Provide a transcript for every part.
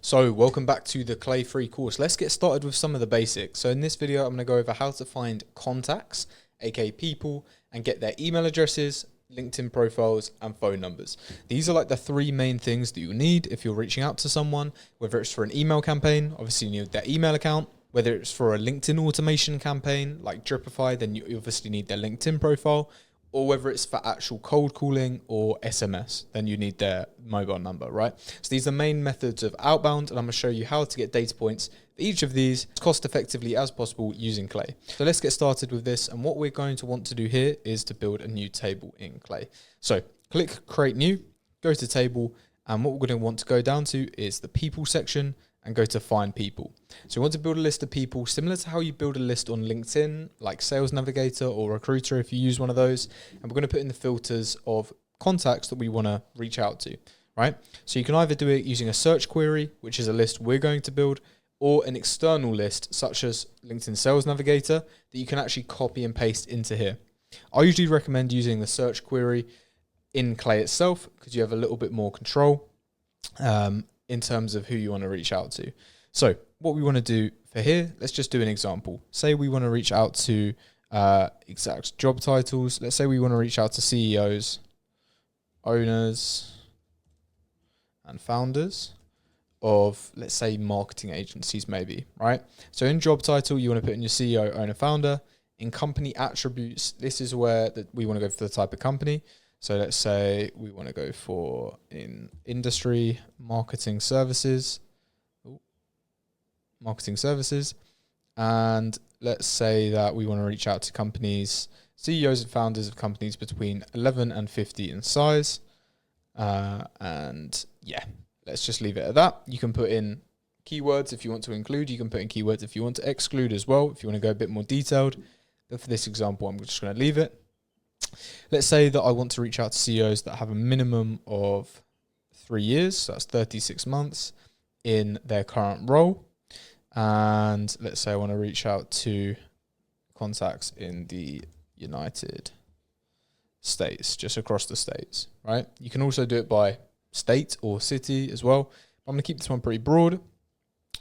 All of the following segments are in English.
So welcome back to the Clay Free course. Let's get started with some of the basics. So in this video, I'm going to go over how to find contacts, aka people, and get their email addresses, LinkedIn profiles, and phone numbers. These are like the three main things that you need if you're reaching out to someone, whether it's for an email campaign, obviously you need their email account, whether it's for a LinkedIn automation campaign like Dripify, then you obviously need their LinkedIn profile, or whether it's for actual cold calling or SMS, then you need their mobile number, right? So these are main methods of outbound, and I'm gonna show you how to get data points for each of these as cost effectively as possible using Clay. So let's get started with this, and what we're going to want to do here is to build a new table in Clay. So click Create New, go to Table, and what we're gonna want to go down to is the People section, and go to Find People. So we want to build a list of people similar to how you build a list on LinkedIn, like Sales Navigator or Recruiter if you use one of those. And we're going to put in the filters of contacts that we want to reach out to, right? So you can either do it using a search query, which is a list we're going to build, or an external list such as LinkedIn Sales Navigator that you can actually copy and paste into here. I usually recommend using the search query in Clay itself because you have a little bit more control in terms of who you want to reach out to. So what we want to do for here, let's just do an example. Say we want to reach out to exact job titles. Let's say we want to reach out to CEOs, owners, and founders of, let's say, marketing agencies maybe, right? So in job title, you want to put in your CEO, owner, founder. In company attributes, this is where we want to go for the type of company. So let's say we want to go for in industry, marketing services, and let's say that we want to reach out to companies, CEOs and founders of companies between 11 and 50 in size. And yeah, let's just leave it at that. You can put in keywords if you want to include, you can put in keywords if you want to exclude as well, if you want to go a bit more detailed. But for this example, I'm just going to leave it. Let's say that I want to reach out to CEOs that have a minimum of 3 years, so that's 36 months in their current role. And let's say I want to reach out to contacts in the United States, just across the states, right? You can also do it by state or city as well. I'm going to keep this one pretty broad.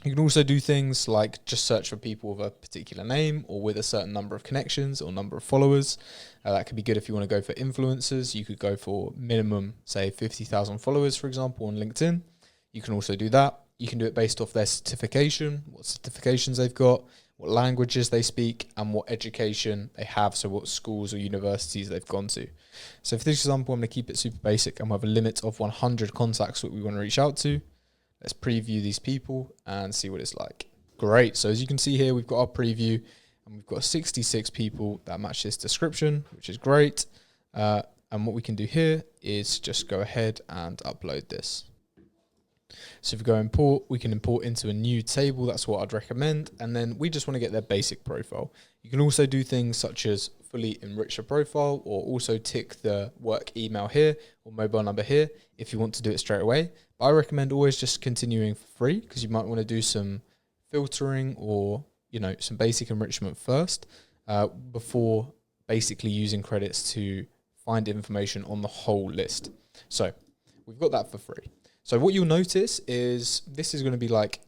You can also do things like just search for people with a particular name or with a certain number of connections or number of followers. That could be good if you want to go for influencers. You could go for minimum, say, 50,000 followers, for example, on LinkedIn. You can also do that. You can do it based off their certification, what certifications they've got, what languages they speak, and what education they have, so what schools or universities they've gone to. So for this example, I'm going to keep it super basic, and we have a limit of 100 contacts that we want to reach out to. Let's preview these people and see what it's like. Great. So as you can see here, we've got our preview and we've got 66 people that match this description, which is great. And what we can do here is just go ahead and upload this. So if we go import, we can import into a new table. That's what I'd recommend. And then we just want to get their basic profile. You can also do things such as fully enrich a profile or also tick the work email here or mobile number here if you want to do it straight away. But I recommend always just continuing for free because you might want to do some filtering or, some basic enrichment first before basically using credits to find information on the whole list. So we've got that for free. So what you'll notice is this is going to be like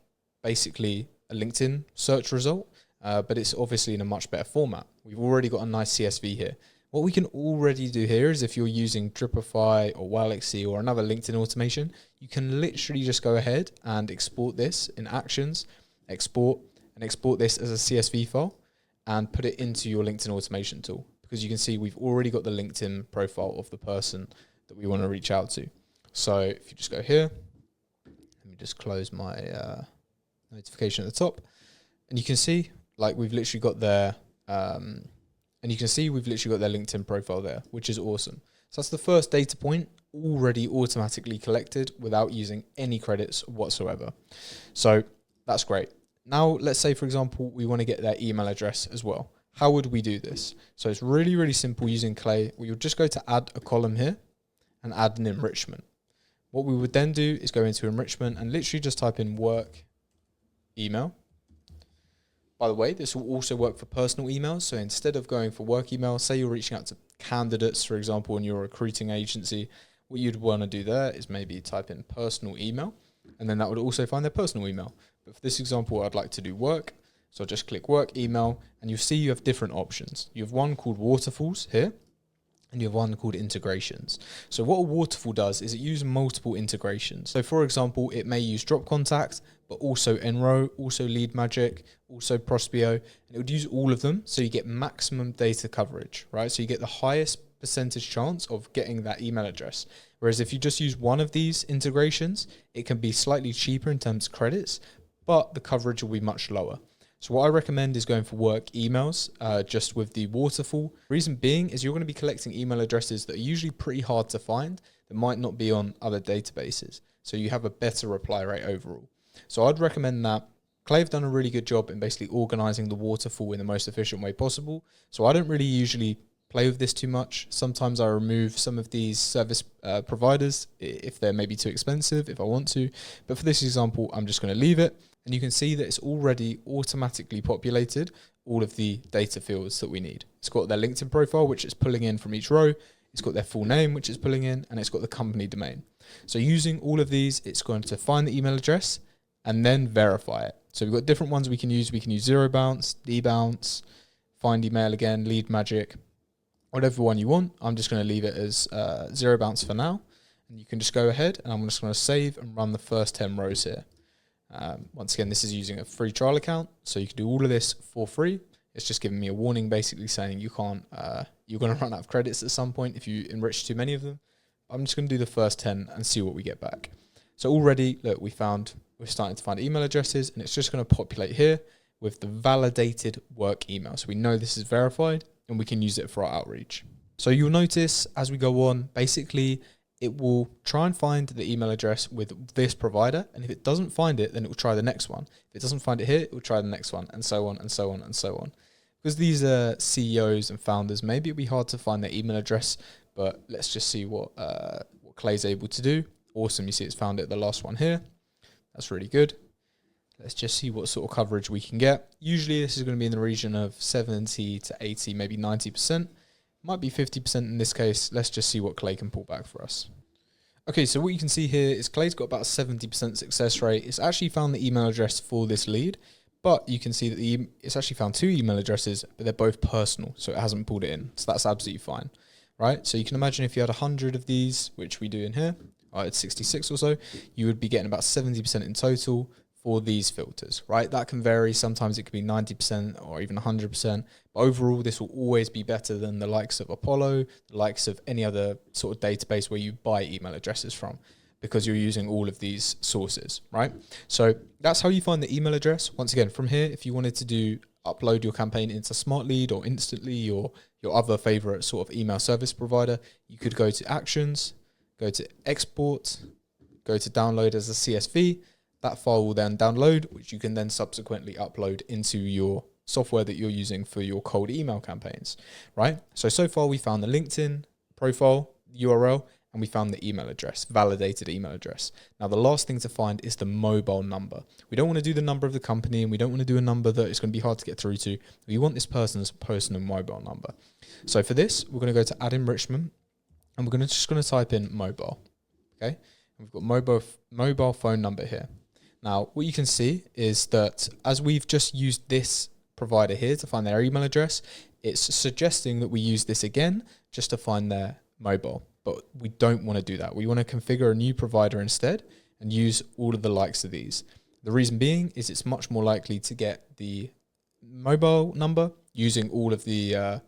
basically a LinkedIn search result, but it's obviously in a much better format. We've already got a nice CSV here. What we can already do here is if you're using Dripify or WildXC or another LinkedIn automation, you can literally just go ahead and export this in Actions, export this as a CSV file and put it into your LinkedIn automation tool because you can see we've already got the LinkedIn profile of the person that we want to reach out to. So if you just go here, let me just close my notification at the top, and you can see like we've literally got their LinkedIn profile there, which is awesome. So that's the first data point already automatically collected without using any credits whatsoever. So that's great. Now let's say, for example, we want to get their email address as well. How would we do this? So it's really, really simple using Clay. You'll just go to add a column here and add an enrichment. What we would then do is go into enrichment and literally just type in work email. By the way, this will also work for personal emails. So instead of going for work email, say you're reaching out to candidates, for example, in your recruiting agency, what you'd want to do there is maybe type in personal email. and then that would also find their personal email. But for this example, I'd like to do work. So I'll just click work email, and you'll see you have different options. You have one called waterfalls here, and you have one called integrations. So what a waterfall does is it uses multiple integrations. So for example, it may use Drop Contact, but also Enrow, also LeadMagick, also Prospeo, and it would use all of them so you get maximum data coverage, right? So you get the highest percentage chance of getting that email address. Whereas if you just use one of these integrations, it can be slightly cheaper in terms of credits, but the coverage will be much lower. So what I recommend is going for work emails, just with the waterfall. Reason being is you're going to be collecting email addresses that are usually pretty hard to find, that might not be on other databases. So you have a better reply rate overall. So I'd recommend that. Clay have done a really good job in basically organizing the waterfall in the most efficient way possible. So I don't really usually play with this too much. Sometimes I remove some of these service providers if they're maybe too expensive, if I want to. But for this example, I'm just going to leave it. And you can see that it's already automatically populated all of the data fields that we need. It's got their LinkedIn profile, which it's pulling in from each row. It's got their full name, which it's pulling in, and it's got the company domain. So using all of these, it's going to find the email address and then verify it. So we've got different ones we can use. We can use Zero Bounce, Debounce, Find Email again, LeadMagick, whatever one you want. I'm just going to leave it as Zero Bounce for now. And you can just go ahead, and I'm just going to save and run the first 10 rows here. Once again, this is using a free trial account, so you can do all of this for free. It's just giving me a warning basically saying you can't, you're going to run out of credits at some point if you enrich too many of them. I'm just going to do the first 10 and see what we get back. So already, look, we're starting to find email addresses, and it's just going to populate here with the validated work email. So we know this is verified, and we can use it for our outreach. So you'll notice as we go on, basically, it will try and find the email address with this provider, and if it doesn't find it, then it will try the next one. If it doesn't find it here, it will try the next one, and so on and so on and so on. Because these are CEOs and founders, maybe it'll be hard to find their email address, but let's just see what Clay's able to do. Awesome, you see it's found it, the last one here. That's really good. Let's just see what sort of coverage we can get. Usually this is going to be in the region of 70 to 80, maybe 90%. Might be 50% in this case. Let's just see what Clay can pull back for us. Okay, so what you can see here is Clay's got about a 70% success rate. It's actually found the email address for this lead, but you can see that it's actually found 2 email addresses, but they're both personal, so it hasn't pulled it in. So that's absolutely fine, right? So you can imagine if you had 100 of these, which we do in here, it's 66 or so, you would be getting about 70% in total for these filters, right? That can vary. Sometimes it could be 90% or even 100%. But overall, this will always be better than the likes of Apollo, the likes of any other sort of database where you buy email addresses from, because you're using all of these sources, right? So that's how you find the email address. Once again, from here, if you wanted to upload your campaign into SmartLead or Instantly or your other favorite sort of email service provider, you could go to Actions, go to Export, go to Download as a CSV. That file will then download, which you can then subsequently upload into your software that you're using for your cold email campaigns, right? So far we found the LinkedIn profile URL, and we found the email address, validated email address. Now, the last thing to find is the mobile number. We don't want to do the number of the company, and we don't want to do a number that is going to be hard to get through to. We want this person's personal mobile number. So for this, we're going to go to Add Enrichment, and we're just going to type in mobile, okay? And we've got mobile phone number here. Now, what you can see is that as we've just used this provider here to find their email address, it's suggesting that we use this again just to find their mobile. But we don't want to do that. We want to configure a new provider instead and use all of the likes of these. The reason being is it's much more likely to get the mobile number using all of the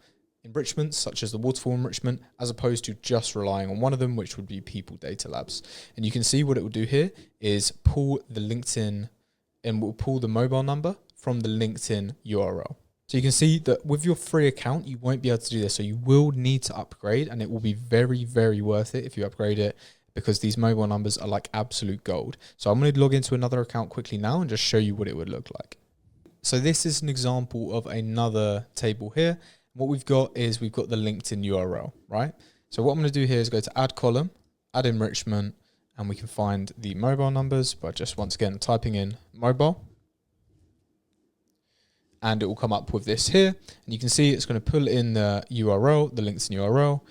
enrichments, such as the waterfall enrichment, as opposed to just relying on one of them, which would be People Data Labs. And you can see what it will do here is pull the LinkedIn, and will pull the mobile number from the LinkedIn URL. So you can see that with your free account, you won't be able to do this. So you will need to upgrade, and it will be very, very worth it if you upgrade it, because these mobile numbers are like absolute gold. So I'm going to log into another account quickly now and just show you what it would look like. So this is an example of another table here. What we've got is we've got the LinkedIn URL, right? So what I'm going to do here is go to Add Column, Add Enrichment, and we can find the mobile numbers by just once again typing in mobile. And it will come up with this here. And you can see it's going to pull in the URL, the LinkedIn URL.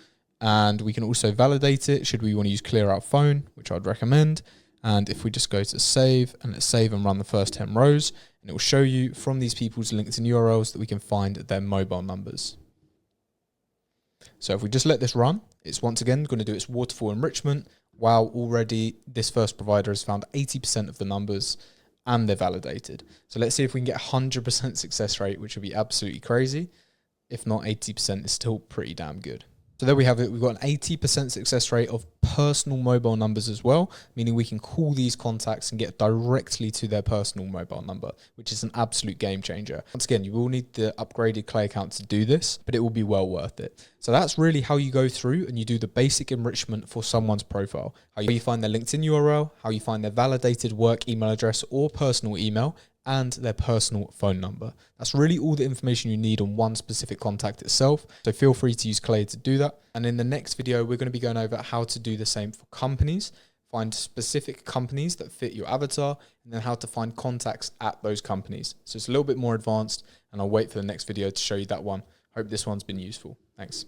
And we can also validate it should we want to use Clear Out Phone, which I'd recommend. And if we just go to save, and let's save and run the first 10 rows, and it will show you from these people's LinkedIn URLs that we can find their mobile numbers. So if we just let this run, it's once again going to do its waterfall enrichment. Wow, already this first provider has found 80% of the numbers and they're validated. So let's see if we can get 100% success rate, which would be absolutely crazy. If not, 80% is still pretty damn good. So there we have it. We've got an 80% success rate of personal mobile numbers as well, meaning we can call these contacts and get directly to their personal mobile number, which is an absolute game changer. Once again, you will need the upgraded Clay account to do this, but it will be well worth it. So that's really how you go through and you do the basic enrichment for someone's profile. How you find their LinkedIn URL, how you find their validated work email address or personal email, and their personal phone number. That's really all the information you need on one specific contact itself. So feel free to use Clay to do that. And in the next video, we're going to be going over how to do the same for companies, find specific companies that fit your avatar, and then how to find contacts at those companies. So it's a little bit more advanced, and I'll wait for the next video to show you that one. Hope this one's been useful. Thanks.